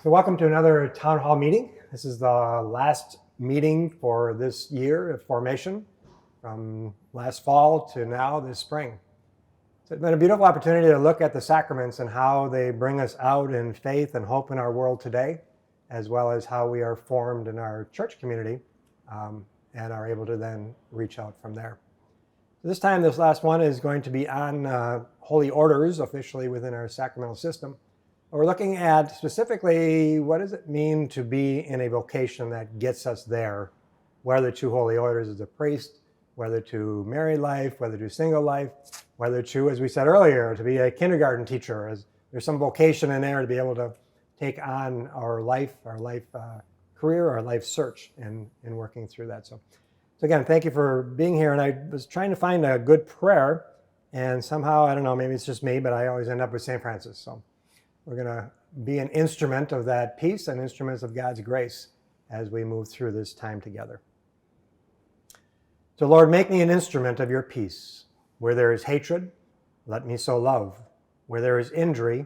So welcome to another town hall meeting. This is the last meeting for this year of formation, from last fall to now this spring. So it's been a beautiful opportunity to look at the sacraments and how they bring us out in faith and hope in our world today, as well as how we are formed in our church community and are able to then reach out from there. So this time, this last one is going to be on holy orders officially within our sacramental system. We're looking at specifically what does it mean to be in a vocation that gets us there, whether to holy orders as a priest, whether to married life, whether to single life, whether to, as we said earlier, to be a kindergarten teacher. As there's some vocation in there to be able to take on our life career, our life search in working through that. So again, thank you for being here. And I was trying to find a good prayer, and somehow, I don't know, maybe it's just me, but I always end up with St. Francis. So we're going to be an instrument of that peace and instruments of God's grace as we move through this time together. So Lord, make me an instrument of your peace. Where there is hatred, let me sow love. Where there is injury,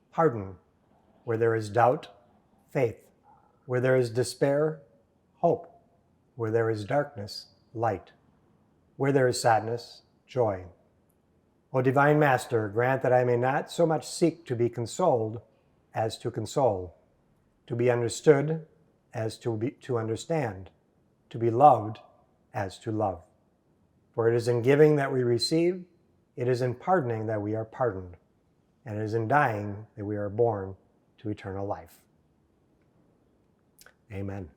pardon. Where there is doubt, faith. Where there is despair, hope. Where there is darkness, light. Where there is sadness, joy. O divine Master, grant that I may not so much seek to be consoled as to console, to be understood as to understand, to be loved as to love. For it is in giving that we receive, it is in pardoning that we are pardoned, and it is in dying that we are born to eternal life. Amen.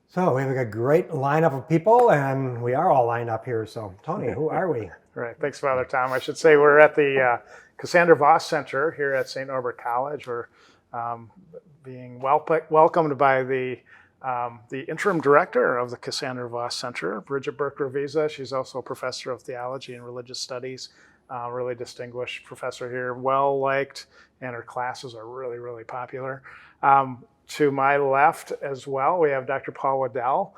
So we have a great lineup of people, and we are all lined up here. So Tony, who are we? Right. Thanks, Father Tom. I should say we're at the Cassandra Voss Center here at St. Norbert College. We're being welcomed by the interim director of the Cassandra Voss Center, Bridget Burke-Ravisa. She's also a professor of theology and religious studies, really distinguished professor here, well-liked, and her classes are really, really popular. To my left as well, we have Dr. Paul Waddell.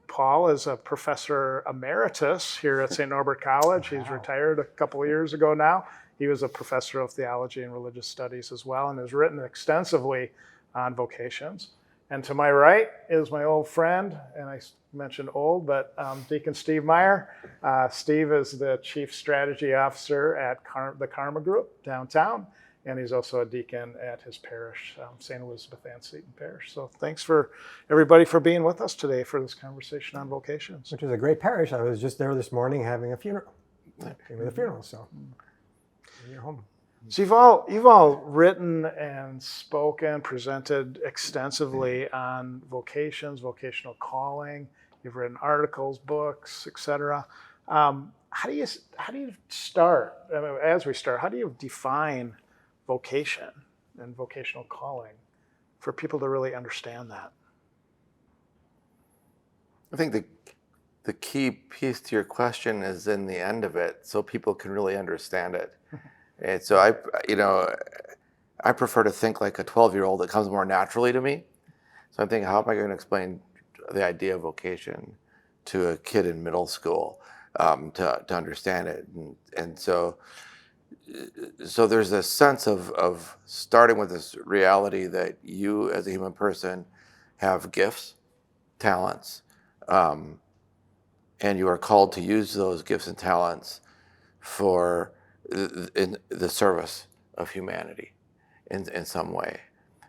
Paul is a professor emeritus here at St. Norbert College. He's retired a couple of years ago now. He was a professor of theology and religious studies as well, and has written extensively on vocations. And to my right is my old friend, and I mentioned old, but Deacon Steve Meyer. Steve is the Chief Strategy Officer at the Karma Group downtown, and he's also a deacon at his parish, St. Elizabeth Ann Seton Parish. So thanks for everybody for being with us today for this conversation on vocations. Which is a great parish. I was just there this morning having a funeral. So you're home. So you've all written and spoken, presented extensively on vocations, vocational calling. You've written articles, books, etc. How do you start? I mean, as we start, how do you define vocation and vocational calling for people to really understand that? I think the key piece to your question is in the end of it, so people can really understand it. And so I prefer to think like a 12-year-old. It comes more naturally to me. So I'm thinking, how am I going to explain the idea of vocation to a kid in middle school to understand it? And so there's a sense of starting with this reality that you as a human person have gifts, talents, and you are called to use those gifts and talents for in the service of humanity in some way.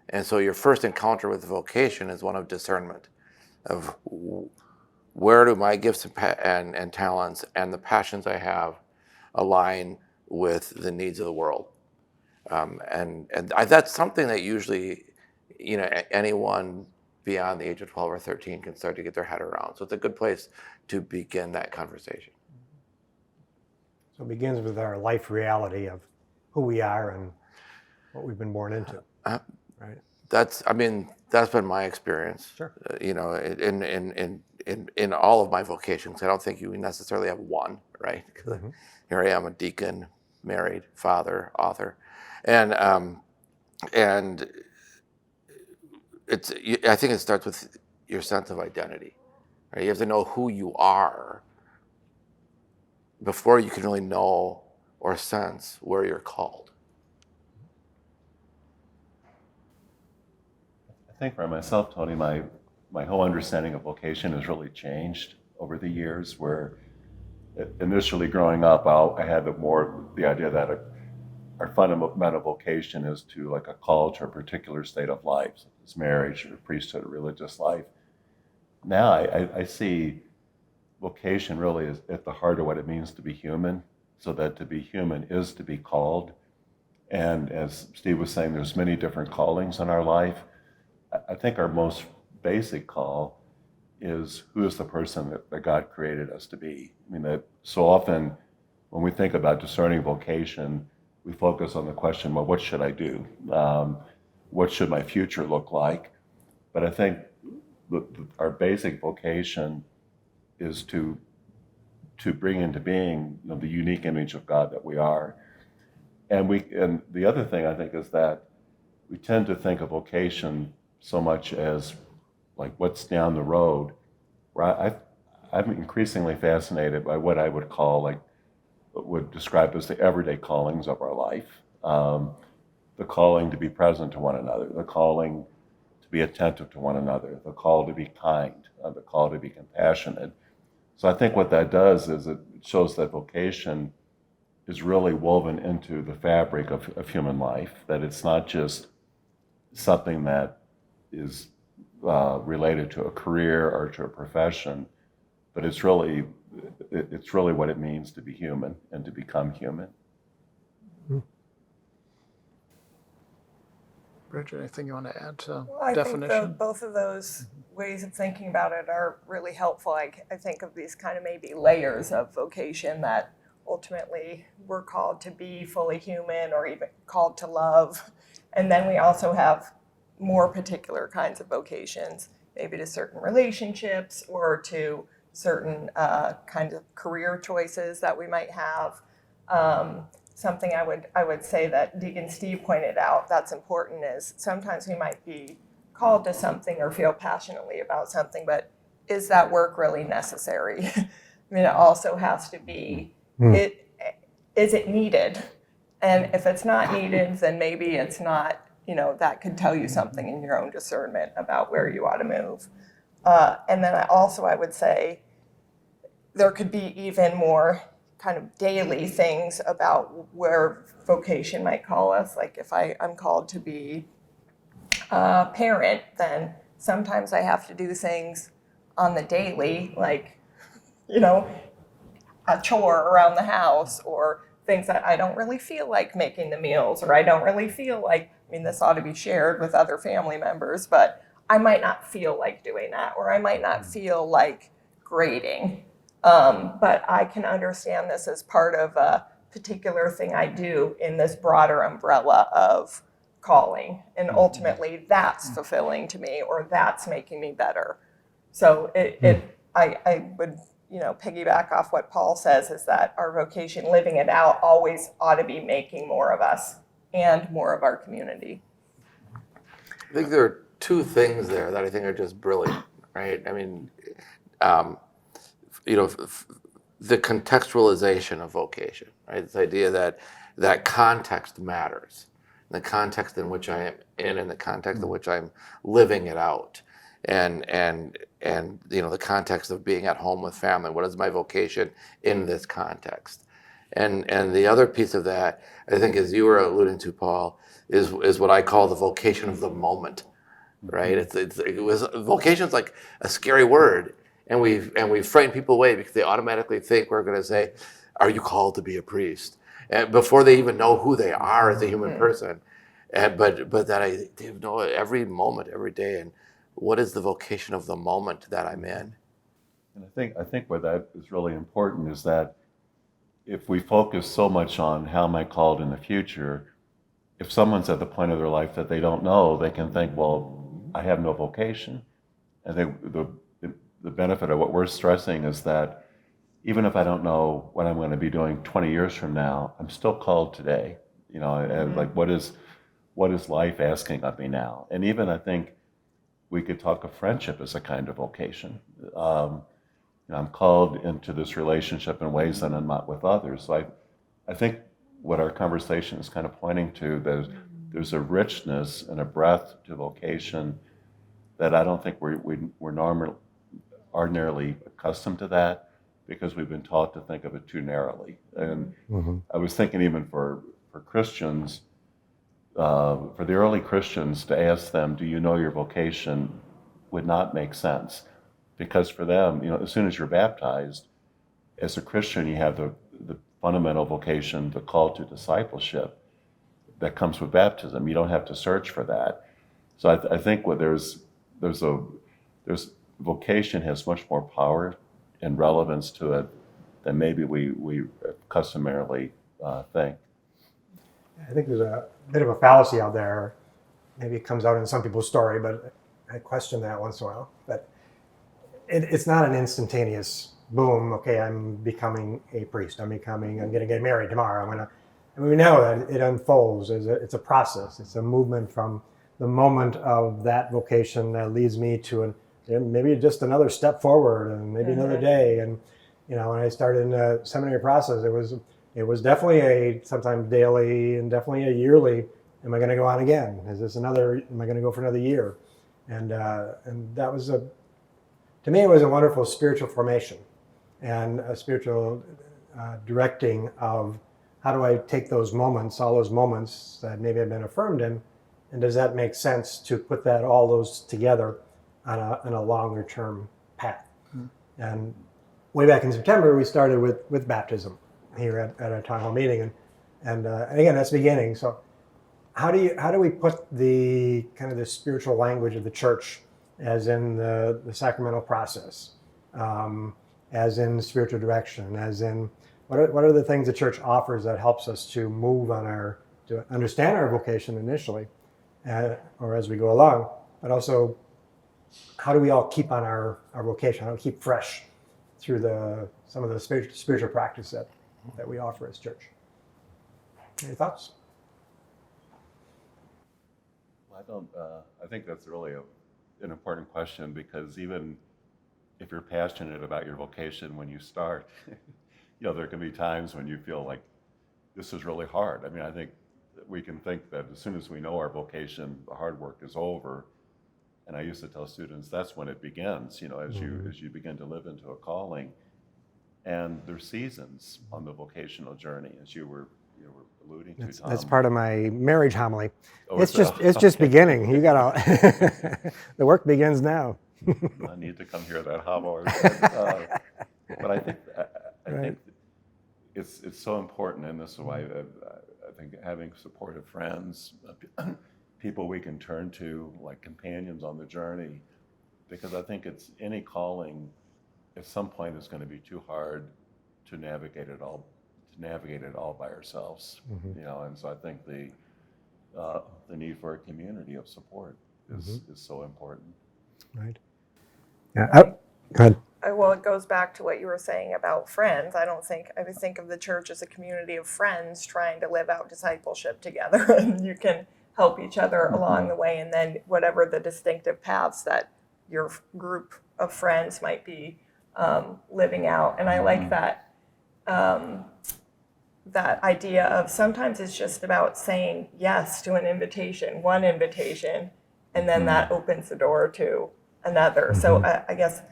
And so your first encounter with vocation is one of discernment, of where do my gifts and talents and the passions I have align with the needs of the world. And that's something that usually, anyone beyond the age of 12 or 13 can start to get their head around. So it's a good place to begin that conversation. So it begins with our life reality of who we are and what we've been born into, right? That's been my experience. Sure. In all of my vocations, I don't think you necessarily have one, right? Because here I am, a deacon, married, father, author, and I think it starts with your sense of identity. Right? You have to know who you are before you can really know or sense where you're called. think for myself, Tony, my whole understanding of vocation has really changed over the years. Where initially growing up, I had the idea that our fundamental vocation is to like a call to a particular state of life, such as marriage or priesthood or religious life. Now I see vocation really is at the heart of what it means to be human, so that to be human is to be called. And as Steve was saying, there's many different callings in our life. I think our most basic call is who is the person that God created us to be. I mean, that so often when we think about discerning vocation, we focus on the question, well, what should I do? What should my future look like? But I think our basic vocation is to bring into being, you know, the unique image of God that we are. And the other thing I think is that we tend to think of vocation so much as like what's down the road. Where I'm increasingly fascinated by what I would call like would describe as the everyday callings of our life. The calling to be present to one another, the calling to be attentive to one another, the call to be kind, the call to be compassionate. So I think what that does is it shows that vocation is really woven into the fabric of human life, that it's not just something that is related to a career or to a profession, but it's really what it means to be human and to become human. Bridget, anything you want to add to Well, I definition? think both of those ways of thinking about it are really helpful. I think of these kind of maybe layers of vocation that ultimately we're called to be fully human or even called to love. And then we also have more particular kinds of vocations, maybe to certain relationships or to certain kinds of career choices that we might have. Something I would say that Deacon Steve pointed out that's important is sometimes we might be called to something or feel passionately about something, but is that work really necessary? I mean, it also has to be, is it needed? And if it's not needed, then maybe it's not, you know, that could tell you something in your own discernment about where you ought to move. And then I would say there could be even more kind of daily things about where vocation might call us. Like if I'm called to be a parent, then sometimes I have to do things on the daily, like, you know, a chore around the house or things that I don't really feel like making the meals, or I don't really feel like, I mean, this ought to be shared with other family members, but I might not feel like doing that, or I might not feel like grading. But I can understand this as part of a particular thing I do in this broader umbrella of calling. And ultimately that's fulfilling to me, or that's making me better. So I would, you know, piggyback off what Paul says is that our vocation, living it out, always ought to be making more of us and more of our community. I think there are two things there that I think are just brilliant, right? I mean, you know, the contextualization of vocation, right? This idea that context matters, the context in which I am in, and the context in which I'm living it out, and you know, the context of being at home with family. What is my vocation in this context? And the other piece of that, I think, as you were alluding to, Paul, is what I call the vocation of the moment, right? Vocation's like a scary word. And we frighten people away because they automatically think we're going to say, "Are you called to be a priest?" And before they even know who they are as a human person, but that they know every moment, every day, and what is the vocation of the moment that I'm in? And I think where that is really important is that if we focus so much on how am I called in the future, if someone's at the point of their life that they don't know, they can think, well, I have no vocation. And the benefit of what we're stressing is that even if I don't know what I'm going to be doing 20 years from now, I'm still called today. You know, and like what is life asking of me now? And even I think we could talk of friendship as a kind of vocation. You know, I'm called into this relationship in ways that I'm not with others. So I think what our conversation is kind of pointing to, there's a richness and a breadth to vocation that I don't think we're ordinarily accustomed to that because we've been taught to think of it too narrowly. And I was thinking even for Christians, for the early Christians, to ask them, do you know your vocation, would not make sense. Because for them, as soon as you're baptized, as a Christian, you have the fundamental vocation, the call to discipleship that comes with baptism. You don't have to search for that. So I think there's vocation has much more power and relevance to it than maybe we customarily think. I think there's a bit of a fallacy out there. Maybe it comes out in some people's story, but I question that once in a while. But it's not an instantaneous boom. Okay, I'm becoming a priest. I'm going to get married tomorrow. We know that it unfolds. It's a process. It's a movement from the moment of that vocation that leads me to maybe just another step forward, and maybe another day. And when I started in the seminary process, it was definitely sometimes daily and definitely a yearly. Am I going to go on again? Am I going to go for another year? And that was to me, it was a wonderful spiritual formation and a spiritual directing of how do I take all those moments that maybe I've been affirmed in, and does that make sense to put all those together on a longer term path? And way back in September, we started with baptism here at our town hall meeting, and again, that's beginning. So how do we put the kind of the spiritual language of the church, as in the sacramental process, as in spiritual direction, as in what are the things the church offers that helps us to move to understand our vocation initially, or as we go along, but also how do we all keep on our vocation? How do we keep fresh through some of the spiritual practice that we offer as church? Any thoughts? I think that's really an important question, because even if you're passionate about your vocation when you start, there can be times when you feel like this is really hard. I mean, I think we can think that as soon as we know our vocation, the hard work is over. And I used to tell students that's when it begins, as you begin to live into a calling. And there's seasons on the vocational journey, as you were alluding to, Tom. That's part of my marriage homily. Oh, it's just beginning. You the work begins now. I need to come hear that homily. But I think it's so important, and this is why I think having supportive friends, people we can turn to, like companions on the journey, because I think it's any calling at some point is going to be too hard to navigate it all by ourselves. And so I think the need for a community of support is so important. Right. Yeah. Go ahead. Well, it goes back to what you were saying about friends. I would think of the church as a community of friends trying to live out discipleship together, and you can help each other along the way, and then whatever the distinctive paths that your group of friends might be living out. And I like that that idea of sometimes it's just about saying yes to one invitation, and then that opens the door to another. So I guess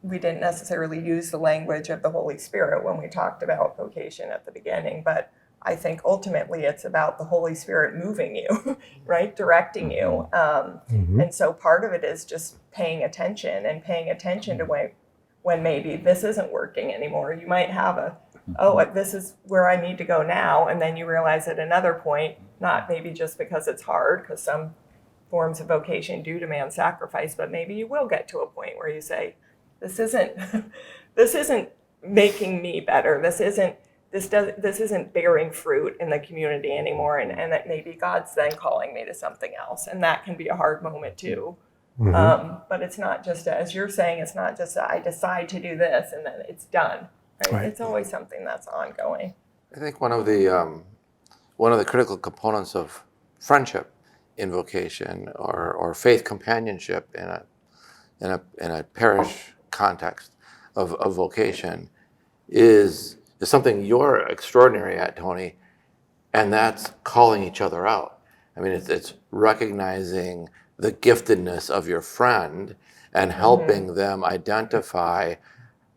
we didn't necessarily use the language of the Holy Spirit when we talked about vocation at the beginning, but I think ultimately it's about the Holy Spirit moving you, right? Directing you. And so part of it is just paying attention to when maybe this isn't working anymore. You might have this is where I need to go now. And then you realize at another point, not maybe just because it's hard, because some forms of vocation do demand sacrifice, but maybe you will get to a point where you say, this isn't making me better. This isn't bearing fruit in the community anymore, and that maybe God's then calling me to something else, and that can be a hard moment too. But it's not just, as you're saying, it's not just I decide to do this and then it's done. Right? It's always something that's ongoing. I think one of the critical components of friendship in vocation or faith companionship in a parish context of vocation is something you're extraordinary at, Tony, and that's calling each other out. I mean, it's recognizing the giftedness of your friend and helping them identify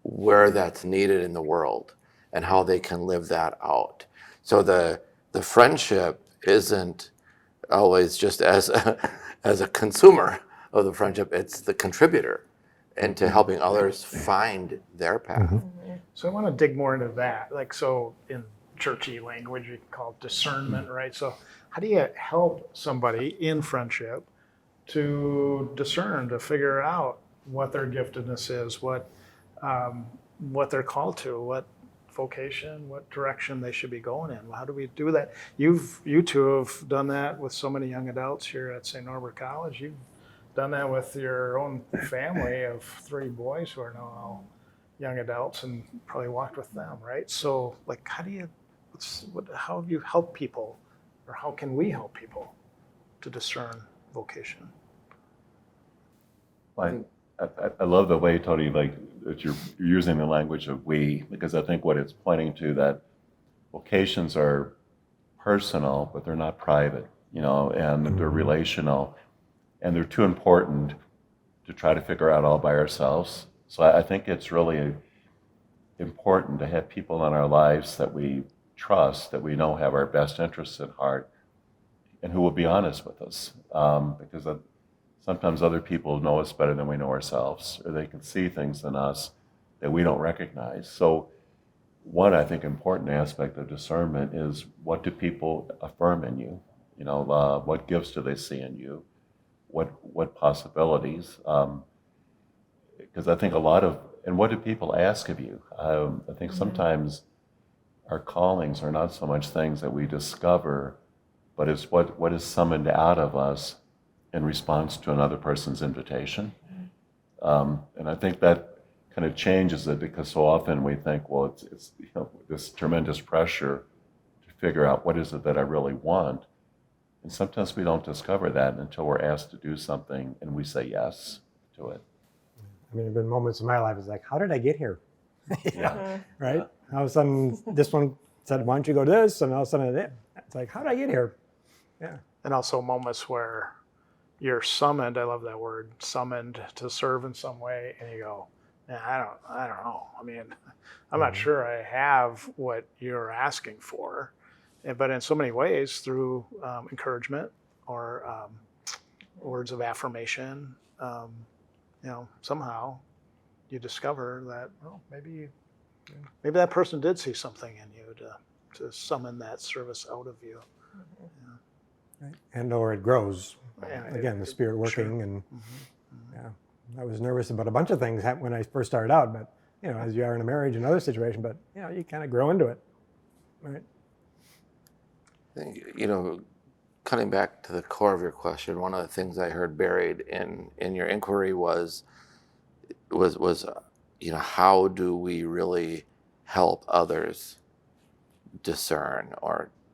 where that's needed in the world and how they can live that out. So the friendship isn't always just as as a consumer of the friendship, it's the contributor into helping others find their path. So I want to dig more into that. Like, so in churchy language, we call it discernment, right? So how do you help somebody in friendship to discern, to figure out what their giftedness is, what they're called to, what vocation, what direction they should be going in? How do we do that? You two have done that with so many young adults here at St. Norbert College. You've done that with your own family of 3 boys who are now all young adults, and probably walked with them, right? So, like, how have you helped people, or how can we help people to discern vocation? I love the way, Tony, like that you're using the language of we, because I think what it's pointing to that vocations are personal, but they're not private, and they're relational, and they're too important to try to figure out all by ourselves. So I think it's really important to have people in our lives that we trust, that we know have our best interests at heart, and who will be honest with us, because sometimes other people know us better than we know ourselves, or they can see things in us that we don't recognize. So one, I think, important aspect of discernment is, what do people affirm in you? What gifts do they see in you? What possibilities? Because I think and what do people ask of you? I think sometimes our callings are not so much things that we discover, but it's what is summoned out of us in response to another person's invitation. And I think that kind of changes it, because so often we think, well, it's this tremendous pressure to figure out what is it that I really want. And sometimes we don't discover that until we're asked to do something and we say yes to it. I mean, there have been moments in my life, it's like, how did I get here? Yeah. Right? All of a sudden, this one said, why don't you go to this? And all of a sudden, it's like, how did I get here? Yeah. And also moments where you're summoned, I love that word, summoned to serve in some way, and you go, yeah, I don't know. I mean, I'm not sure I have what you're asking for, but in so many ways, through encouragement or words of affirmation, somehow you discover that, maybe that person did see something in you to summon that service out of you. Right. And or it grows. Yeah, Again, the Spirit working. sure. And yeah, I was nervous about a bunch of things when I first started out, but as you are in a marriage and other situation, but you kind of grow into it, right? Cutting back to the core of your question, one of the things I heard buried in your inquiry was how do we really help others discern,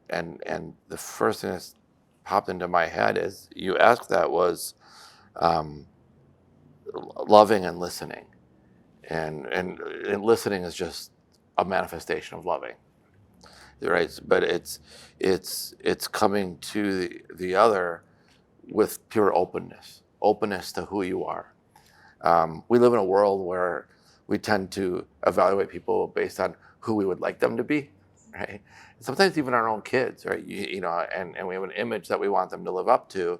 and the first thing that's popped into my head as you asked that was loving and listening, and listening is just a manifestation of loving, right? But it's coming to the other with pure openness to who you are. We live in a world where we tend to evaluate people based on who we would like them to be, right? Sometimes even our own kids, right? And we have an image that we want them to live up to.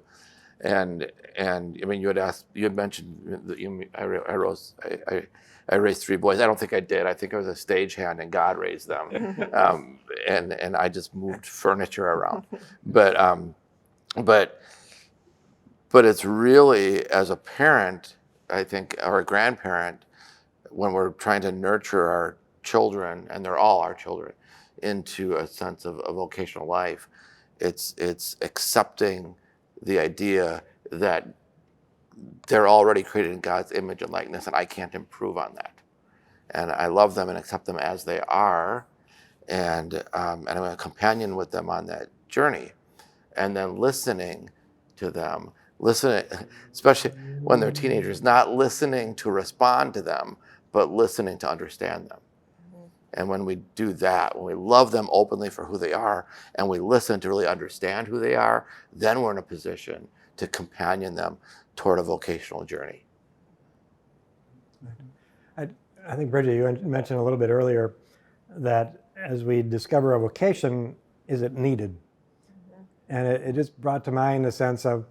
And I mean, you had mentioned that I raised 3 boys. I don't think I did. I think I was a stagehand and God raised them. And I just moved furniture around. But it's really, as a parent, I think, or a grandparent, when we're trying to nurture our children, and they're all our children, into a sense of a vocational life, it's accepting the idea that they're already created in God's image and likeness, and I can't improve on that. And I love them and accept them as they are, and I'm a companion with them on that journey, and then listening to them, especially when they're teenagers, not listening to respond to them, but listening to understand them. And when we do that, when we love them openly for who they are, and we listen to really understand who they are, then we're in a position to companion them toward a vocational journey. I think, Bridget, you mentioned a little bit earlier that as we discover a vocation, is it needed? And it just brought to mind the sense of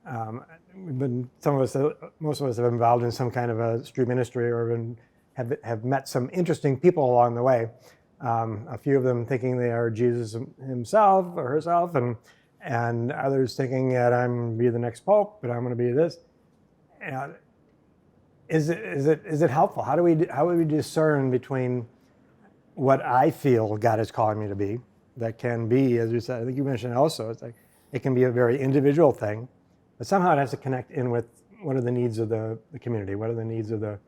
most of us have been involved in some kind of a street ministry or have met some interesting people along the way. A few of them thinking they are Jesus himself or herself, and others thinking that I'm going to be the next pope, but I'm going to be this. And is it helpful? How do we discern between what I feel God is calling me to be? That can be, as you said, I think you mentioned also, it's like it can be a very individual thing, but somehow it has to connect in with what are the needs of the community, what are the needs of the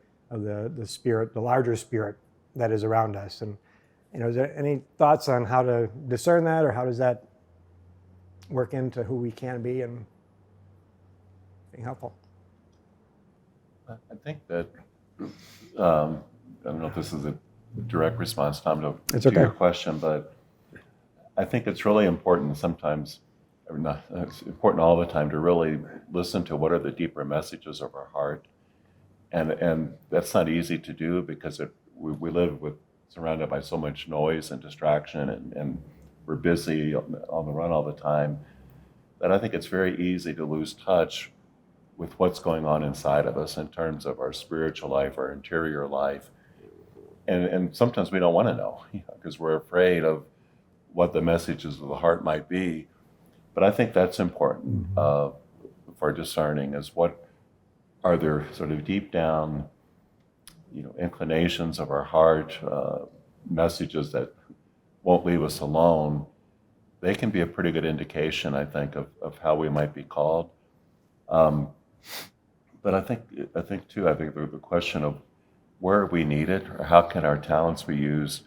spirit, the larger spirit that is around us. And is there any thoughts on how to discern that, or how does that work into who we can be and being helpful? I think that I don't know if this is a direct response, Tom, to your question, but I think it's really important sometimes, or not, it's important all the time to really listen to what are the deeper messages of our heart. And that's not easy to do because we live surrounded by so much noise and distraction, and we're busy on the run all the time, that I think it's very easy to lose touch with what's going on inside of us in terms of our spiritual life, our interior life. And sometimes we don't want to know, because we're afraid of what the messages of the heart might be. But I think that's important for discerning, is what are there sort of deep down, inclinations of our heart, messages that won't leave us alone. They can be a pretty good indication, I think, of how we might be called. But I think the question of where are we needed, or how can our talents be used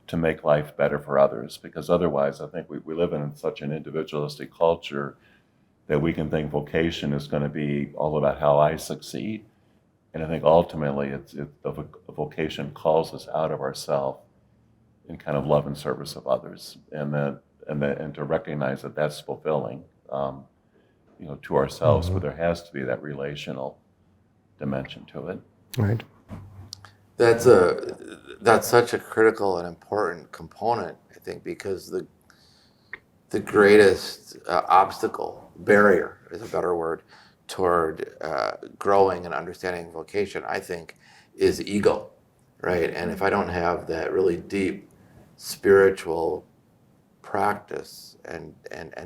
to make life better for others? Because otherwise, I think we live in such an individualistic culture that we can think vocation is going to be all about how I succeed. And I think ultimately a vocation calls us out of ourselves in kind of love and service of others, and to recognize that that's fulfilling, to ourselves, but there has to be that relational dimension to it. Right. That's such a critical and important component, I think, because the greatest barrier is a better word, toward growing and understanding vocation, I think, is ego, right? And if I don't have that really deep spiritual practice and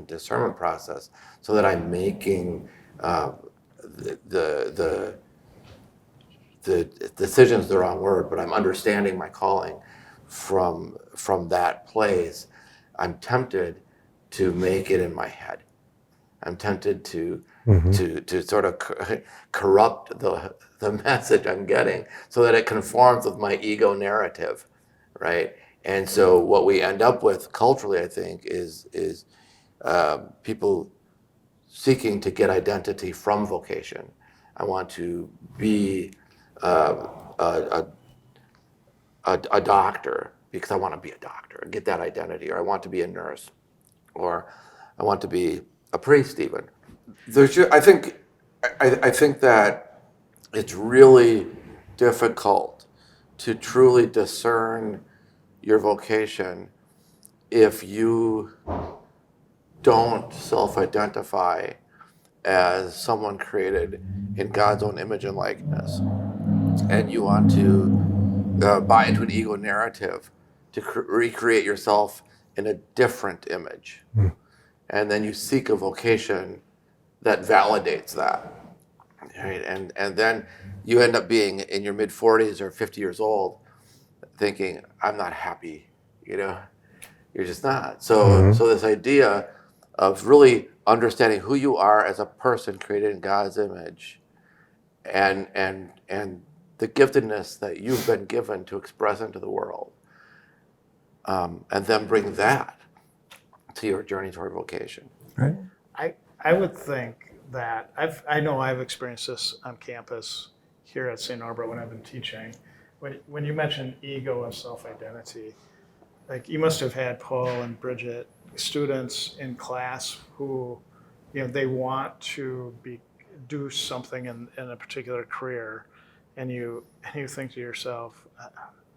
discernment process, so that I'm making the decision's the wrong word, but I'm understanding my calling from that place, I'm tempted to make it in my head. I'm tempted to sort of corrupt the message I'm getting so that it conforms with my ego narrative, right? And so what we end up with culturally, I think, is people seeking to get identity from vocation. I want to be a doctor because I want to be a doctor and get that identity, or I want to be a nurse, or I want to be a priest even. I think that it's really difficult to truly discern your vocation if you don't self-identify as someone created in God's own image and likeness, and you want to buy into an ego narrative to recreate yourself in a different image. And then you seek a vocation that validates that, right? And then you end up being in your mid-40s or 50 years old thinking, I'm not happy, you're just not. So this idea of really understanding who you are as a person created in God's image, and the giftedness that you've been given to express into the world, and then bring that to your journey toward vocation. Right. I would think that I know I've experienced this on campus here at St. Norbert when I've been teaching. When you mentioned ego and self-identity, like you must have had Paul and Bridget, students in class who they want to do something in a particular career, and you think to yourself,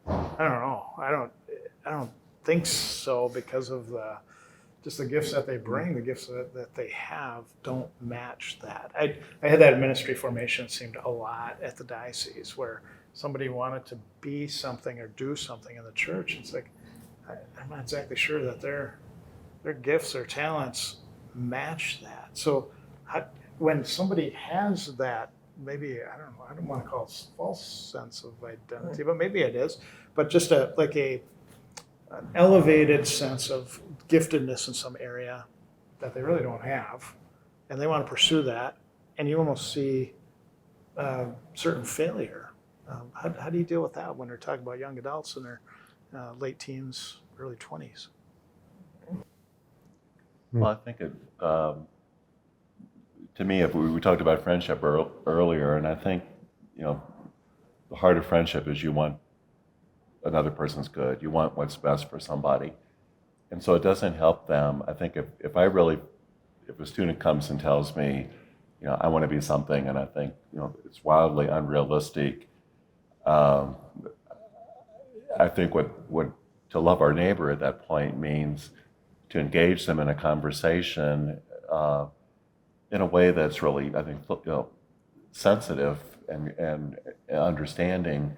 I don't know, I don't think so, because of just the gifts that they bring, the gifts that they have don't match that. I had that in ministry formation, it seemed a lot at the diocese, where somebody wanted to be something or do something in the church. It's like, I'm not exactly sure that their gifts or talents match that. So when somebody has that, maybe, I don't know, I don't want to call it false sense of identity, but maybe it is, but just an elevated sense of giftedness in some area that they really don't have, and they want to pursue that, and you almost see certain failure. How do you deal with that when they're talking about young adults in their late teens, early 20s? Well, I think to me, if we talked about friendship earlier, and I think, the heart of friendship is you want another person's good. You want what's best for somebody. And so it doesn't help them. I think if a student comes and tells me, I want to be something, and I think, it's wildly unrealistic, I think what to love our neighbor at that point means to engage them in a conversation in a way that's really, I think, sensitive and understanding,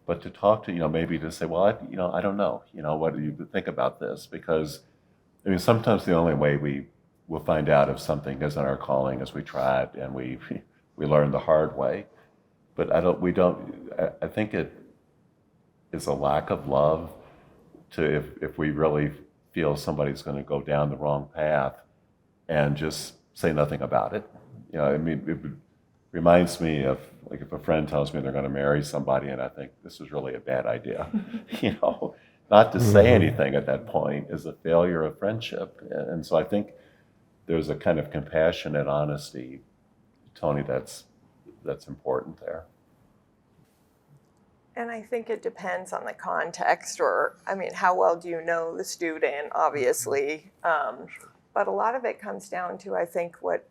but to talk to, maybe to say, well, I don't know, what do you think about this? Because, sometimes the only way we will find out if something isn't our calling is we try it and we learn the hard way. But I think it is a lack of love to, if we really feel somebody's going to go down the wrong path and just say nothing about it. It reminds me of, like, if a friend tells me they're going to marry somebody and I think this is really a bad idea, not to say anything at that point is a failure of friendship. And so I think there's a kind of compassionate honesty, Tony, that's important there. And I think it depends on the context, or, how well do you know the student, obviously. But a lot of it comes down to, I think, what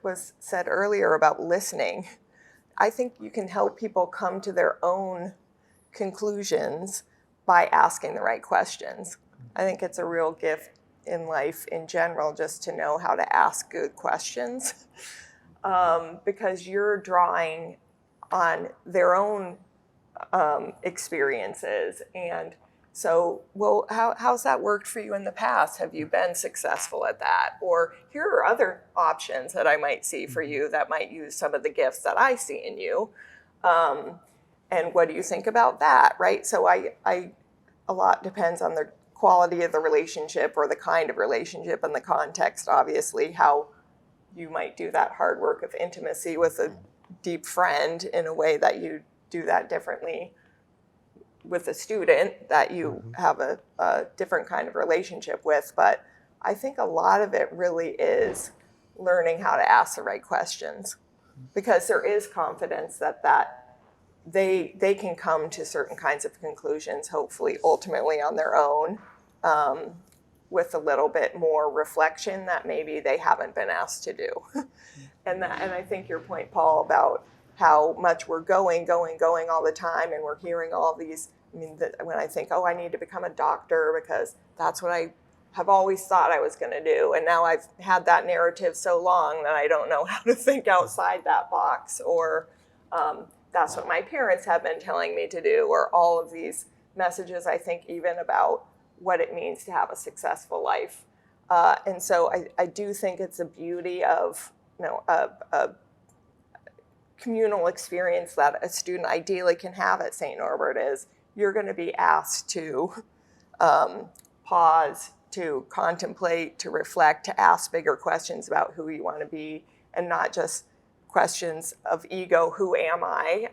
was said earlier about listening. I think you can help people come to their own conclusions by asking the right questions. I think it's a real gift in life in general just to know how to ask good questions, because you're drawing on their own experiences. And so, well, how's that worked for you in the past? Have you been successful at that? Or here are other options that I might see for you that might use some of the gifts that I see in you. And what do you think about that, right? So a lot depends on the quality of the relationship or the kind of relationship and the context, obviously, how you might do that hard work of intimacy with a deep friend in a way that you do that differently with a student that you have a different kind of relationship with. But I think a lot of it really is learning how to ask the right questions, because there is confidence that they can come to certain kinds of conclusions, hopefully ultimately on their own, with a little bit more reflection that maybe they haven't been asked to do. And I think your point, Paul, about how much we're going all the time, and we're hearing all these, when I think, I need to become a doctor because that's what I have always thought I was going to do, and now I've had that narrative so long that I don't know how to think outside that box, or that's what my parents have been telling me to do, or all of these messages, I think, even about what it means to have a successful life. And so I do think it's a beauty of, a communal experience that a student ideally can have at St. Norbert is you're going to be asked to pause, to contemplate, to reflect, to ask bigger questions about who you want to be, and not just questions of ego, who am I?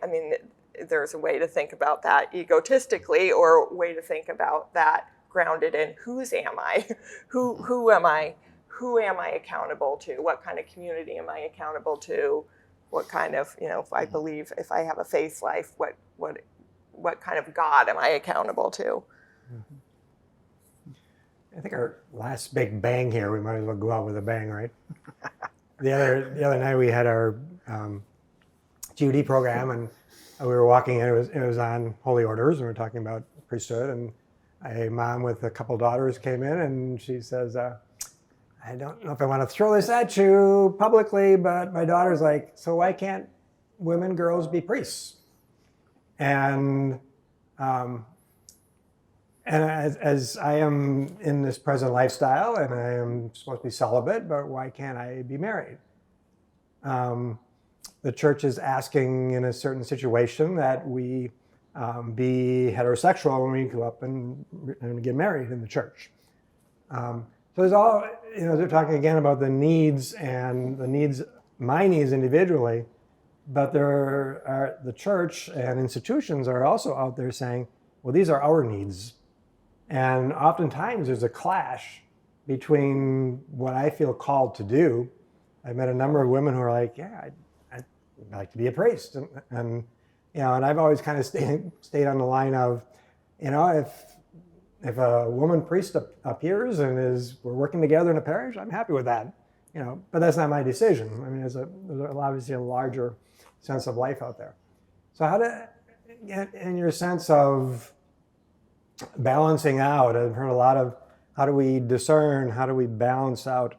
There's a way to think about that egotistically, or a way to think about that grounded in whose am I? Who am I? Who am I accountable to? What kind of community am I accountable to? What kind of, if I believe, if I have a faith life, what kind of God am I accountable to? I think our last big bang here, we might as well go out with a bang, right? The other night we had our GUD program, and we were walking in. It was on holy orders, and we were talking about priesthood. And a mom with a couple daughters came in, and she says, "I don't know if I want to throw this at you publicly, but my daughter's like, so why can't women, girls be priests?" And as I am in this present lifestyle, and I am supposed to be celibate, but why can't I be married? The church is asking in a certain situation that we be heterosexual when we go up and get married in the church. So there's all, they're talking again about the needs and the needs, my needs individually, but the church and institutions are also out there saying, well, these are our needs. And oftentimes there's a clash between what I feel called to do. I've met a number of women who are like, yeah, I'd like to be a priest. And I've always kind of stayed on the line of, if a woman priest appears and we're working together in a parish, I'm happy with that. But that's not my decision. I mean, there's obviously a larger sense of life out there. So how to get in your sense of balancing out, I've heard a lot of how do we discern, how do we balance out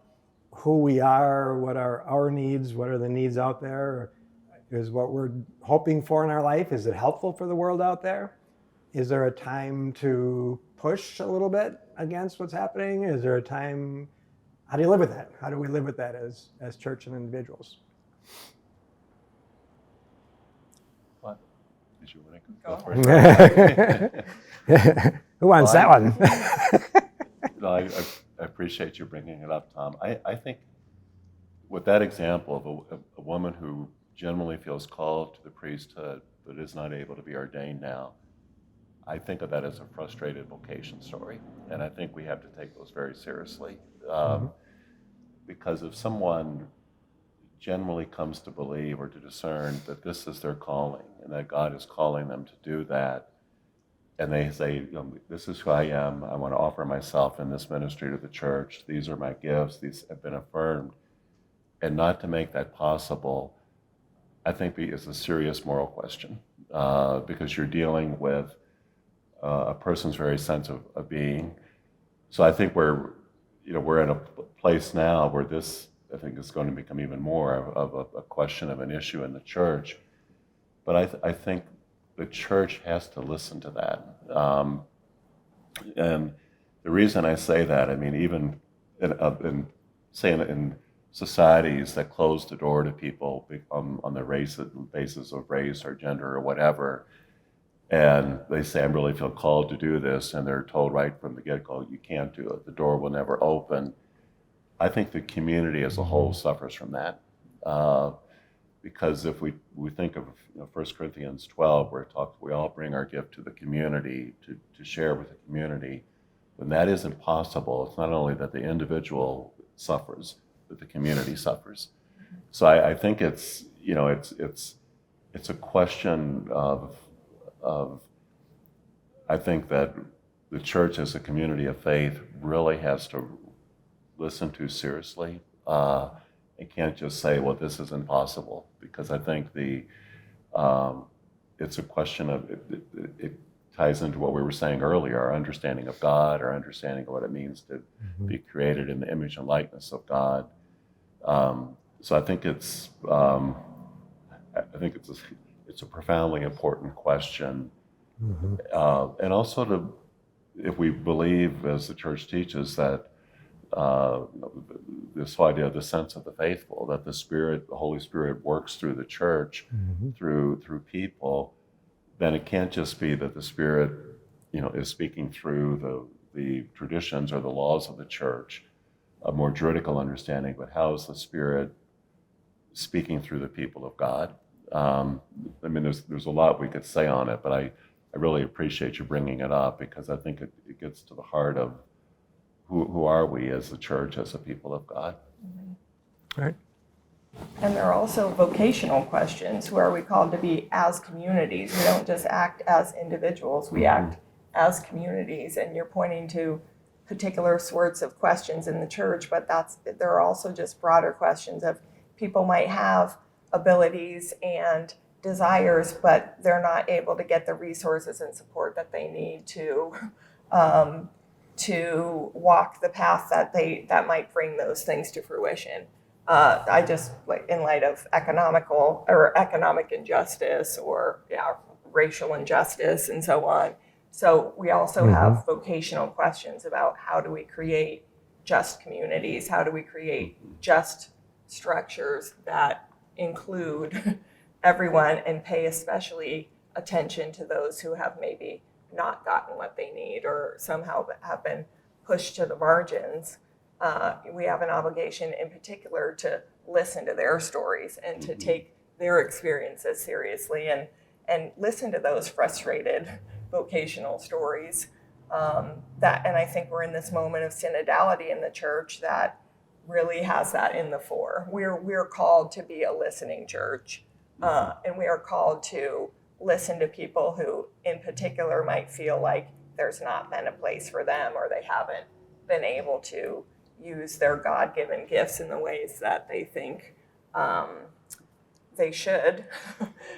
who we are, what are our needs, what are the needs out there, is what we're hoping for in our life, is it helpful for the world out there? Is there a time to push a little bit against what's happening? Is there a time, how do you live with that? How do we live with that as church and individuals? What? Did you want to Go go first? Who wants that one? No, I appreciate you bringing it up, Tom. I think with that example of a woman who generally feels called to the priesthood but is not able to be ordained now, I think of that as a frustrated vocation story. And I think we have to take those very seriously. Because if someone generally comes to believe or to discern that this is their calling and that God is calling them to do that, and they say, this is who I am, I want to offer myself in this ministry to the church, these are my gifts, these have been affirmed, and not to make that possible, I think is a serious moral question, because you're dealing with a person's very sense of being. So I think we're in a place now where this, I think, is going to become even more of a question of an issue in the church. But I think the church has to listen to that. And the reason I say that, I mean, even in societies that close the door to people on the basis of race or gender or whatever, and they say, I really feel called to do this, and they're told right from the get-go, you can't do it, the door will never open. I think the community as a whole suffers from that. Because if we think of 1 Corinthians 12, where it talks, we all bring our gift to the community, to share with the community. When that isn't possible, it's not only that the individual suffers, but the community suffers. So I think it's a question of I think that the church as a community of faith really has to listen to seriously. It can't just say, well, this is impossible, because I think it's a question of, it ties into what we were saying earlier, our understanding of God, our understanding of what it means to be created in the image and likeness of God. So I think it's a profoundly important question. And also if we believe, as the church teaches, that this whole idea of the sense of the faithful, that the Holy Spirit works through the church, through people, then it can't just be that the Spirit, is speaking through the traditions or the laws of the church, a more juridical understanding, but how is the Spirit speaking through the people of God? I mean, there's a lot we could say on it, but I really appreciate you bringing it up, because I think it gets to the heart of who are we as a church, as a people of God. Right. And there are also vocational questions. Who are we called to be as communities? We don't just act as individuals, we act as communities. And you're pointing to particular sorts of questions in the church, but there are also just broader questions of people might have abilities and desires, but they're not able to get the resources and support that they need to walk the path that might bring those things to fruition. I just, like, in light of economic injustice or racial injustice and so on. So we also have vocational questions about how do we create just communities? How do we create just structures that include everyone and pay especially attention to those who have maybe not gotten what they need or somehow have been pushed to the margins. We have an obligation in particular to listen to their stories and to take their experiences seriously and listen to those frustrated vocational stories. And I think we're in this moment of synodality in the church that really has that in the fore. We're called to be a listening church, and we are called to listen to people who in particular might feel like there's not been a place for them or they haven't been able to use their God-given gifts in the ways that they think they should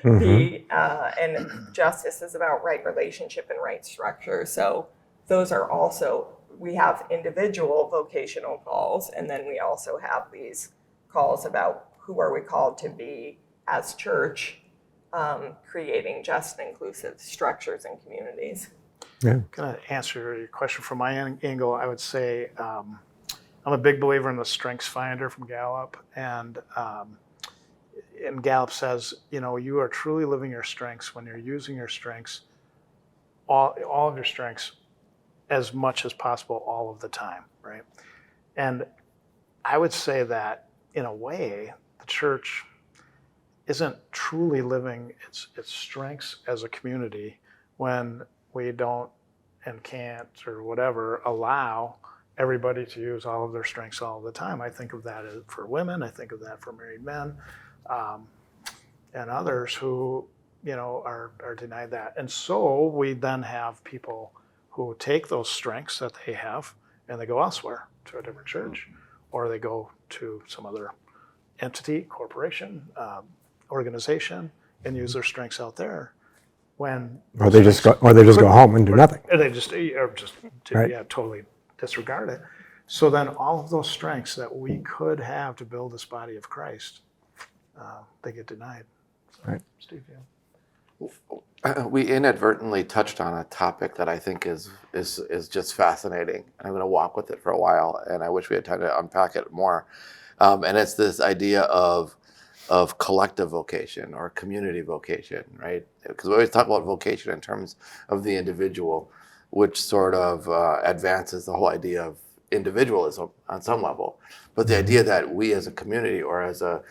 be. And justice is about right relationship and right structure. So those are also, we have individual vocational calls, and then we also have these calls about who are we called to be as church, creating just and inclusive structures and communities. Yeah. Going to answer your question from my angle, I would say I'm a big believer in the Strengths Finder from Gallup, and Gallup says, you are truly living your strengths when you're using your strengths, all of your strengths, as much as possible, all of the time, right? And I would say that in a way, the church isn't truly living its strengths as a community when we don't and can't or whatever allow everybody to use all of their strengths all the time. I think of that for women. I think of that for married men, and others who are denied that. And so we then have people who take those strengths that they have and they go elsewhere to a different church, or they go to some other entity, corporation, organization, and use their strengths out there. Or they just go home and do nothing. Or they just Right. totally disregard it. So then all of those strengths that we could have to build this body of Christ, they get denied. So, Right. Steve, yeah. We inadvertently touched on a topic that I think is just fascinating. I'm going to walk with it for a while, and I wish we had time to unpack it more. And it's this idea of collective vocation or community vocation, right? Because we always talk about vocation in terms of the individual, which sort of advances the whole idea of individualism on some level. But the idea that we as a community or as a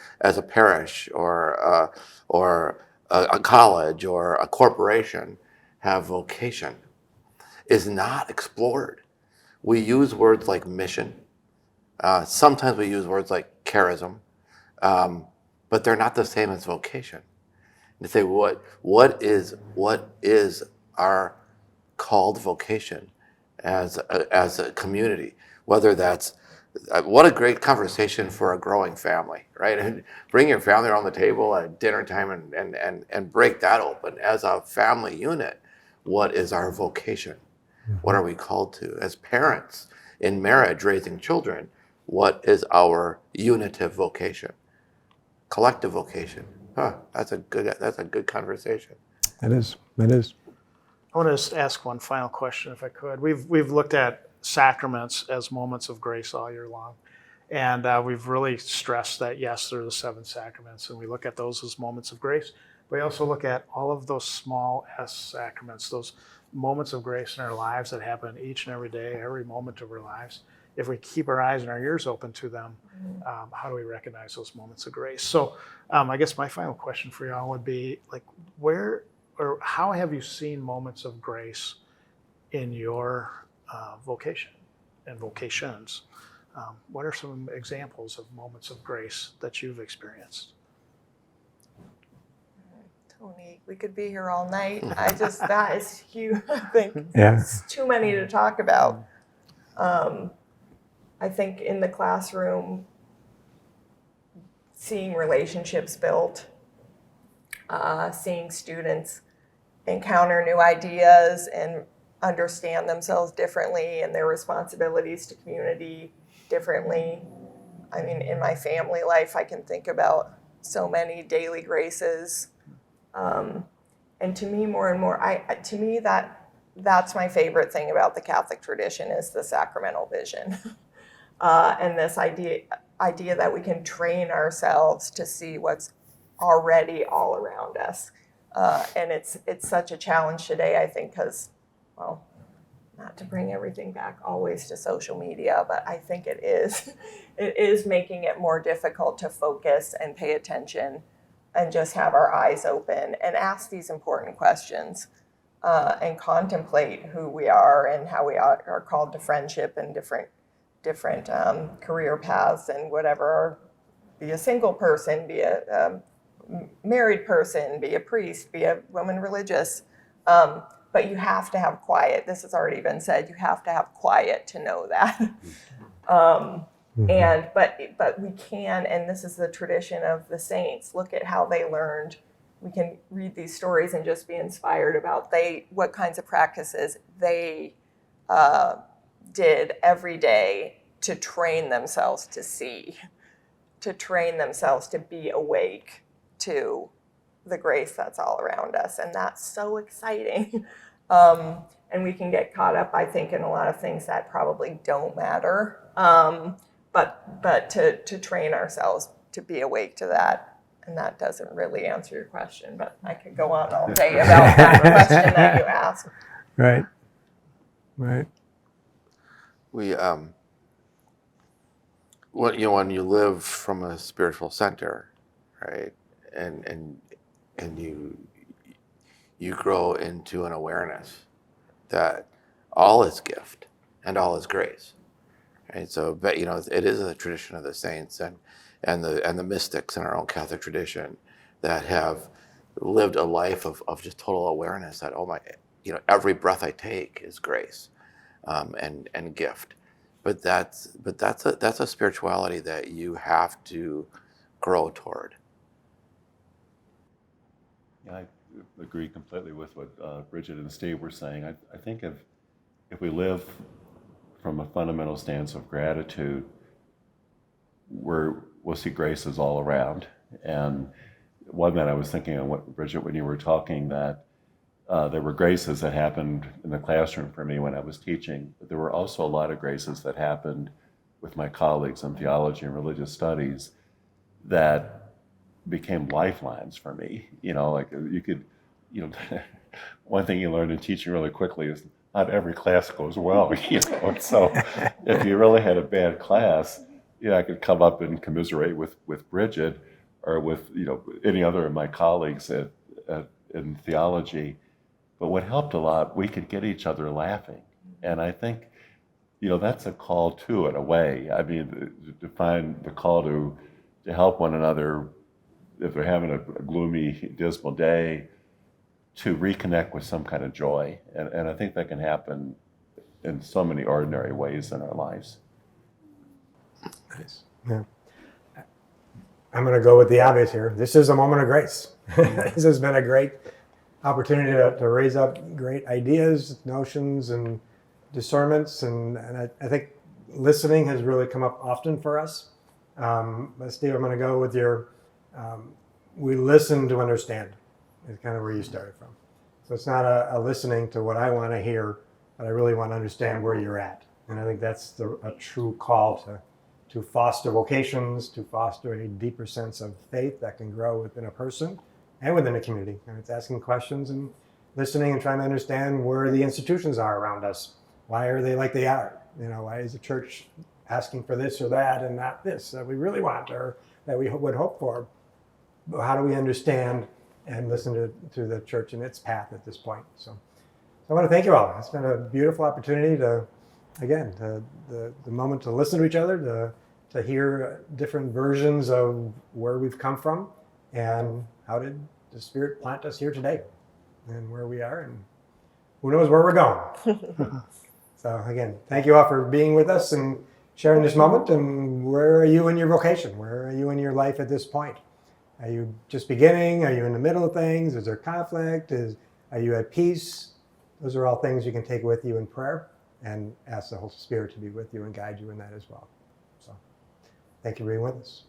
parish or a college or a corporation have vocation is not explored. We use words like mission. Sometimes we use words like charism, but they're not the same as vocation. You say, what is our called vocation as a community? Whether that's what a great conversation for a growing family, right? And bring your family around the table at dinner time and break that open. As a family unit, what is our vocation? What are we called to? As parents in marriage, raising children, what is our unitive vocation? Collective vocation. That's a good conversation. It is. I want to just ask one final question, if I could. We've looked at sacraments as moments of grace all year long, and we've really stressed that yes, there are the 7 sacraments, and we look at those as moments of grace. We also look at all of those small S sacraments, those moments of grace in our lives that happen each and every day, every moment of our lives. If we keep our eyes and our ears open to them, how do we recognize those moments of grace? So I guess my final question for y'all would be, like, where or how have you seen moments of grace in your vocation and vocations? What are some examples of moments of grace that you've experienced? Tony, we could be here all night. That is huge. I think Yeah. it's too many to talk about. I think in the classroom, seeing relationships built, seeing students encounter new ideas and understand themselves differently and their responsibilities to community differently. I mean, in my family life, I can think about so many daily graces. And to me, more and more, to me, that's my favorite thing about the Catholic tradition is the sacramental vision. And this idea that we can train ourselves to see what's already all around us. And it's such a challenge today, I think, because, well, not to bring everything back always to social media, but I think it is making it more difficult to focus and pay attention and just have our eyes open and ask these important questions and contemplate who we are and how we are called to friendship and different career paths and whatever. Be a single person, be a married person, be a priest, be a woman religious. But you have to have quiet. This has already been said. You have to have quiet to know that. And but we can, and this is the tradition of the saints. Look at how they learned. We can read these stories and just be inspired about what kinds of practices they did every day to train themselves to see, to train themselves to be awake to the grace that's all around us. And that's so exciting. And we can get caught up, I think, in a lot of things that probably don't matter. But to train ourselves to be awake to that. And that doesn't really answer your question, but I could go on all day about that question that you asked. Right. Right. We, when you live from a spiritual center, right, and you grow into an awareness that all is gift and all is grace. Right? So, but it is a tradition of the saints and the mystics in our own Catholic tradition that have lived a life of just total awareness that, oh my, every breath I take is grace and gift. But that's a spirituality that you have to grow toward. Yeah, I agree completely with what Bridget and Steve were saying. I think if we live from a fundamental stance of gratitude, we'll see graces all around. And one that I was thinking on, what Bridget, when you were talking, that there were graces that happened in the classroom for me when I was teaching, but there were also a lot of graces that happened with my colleagues in theology and religious studies that became lifelines for me. Like you could, one thing you learn in teaching really quickly is not every class goes well, And so if you really had a bad class, I could come up and commiserate with Bridget or with, any other of my colleagues in theology. But what helped a lot, we could get each other laughing. And I think, that's a call too, in a way. I mean, to find the call to help one another if they're having a gloomy, dismal day, to reconnect with some kind of joy. And I think that can happen in so many ordinary ways in our lives. Nice. Yeah. I'm going to go with the obvious here. This is a moment of grace. This has been a great opportunity to raise up great ideas, notions, and discernments. And I think listening has really come up often for us. But Steve, I'm going to go with your, we listen to understand is kind of where you started from. So it's not a listening to what I want to hear, but I really want to understand where you're at. And I think that's a true call to foster vocations, to foster a deeper sense of faith that can grow within a person and within a community. And it's asking questions and listening and trying to understand where the institutions are around us. Why are they like they are? Why is the church asking for this or that and not this that we really want or that we would hope for? But how do we understand and listen to the church and its path at this point? So I want to thank you all. It's been a beautiful opportunity the moment to listen to each other, to hear different versions of where we've come from and how did the Spirit plant us here today and where we are and who knows where we're going. So again, thank you all for being with us and sharing this moment. And where are you in your vocation? Where are you in your life at this point? Are you just beginning? Are you in the middle of things? Is there conflict? Are you at peace? Those are all things you can take with you in prayer and ask the Holy Spirit to be with you and guide you in that as well. So thank you for being with us.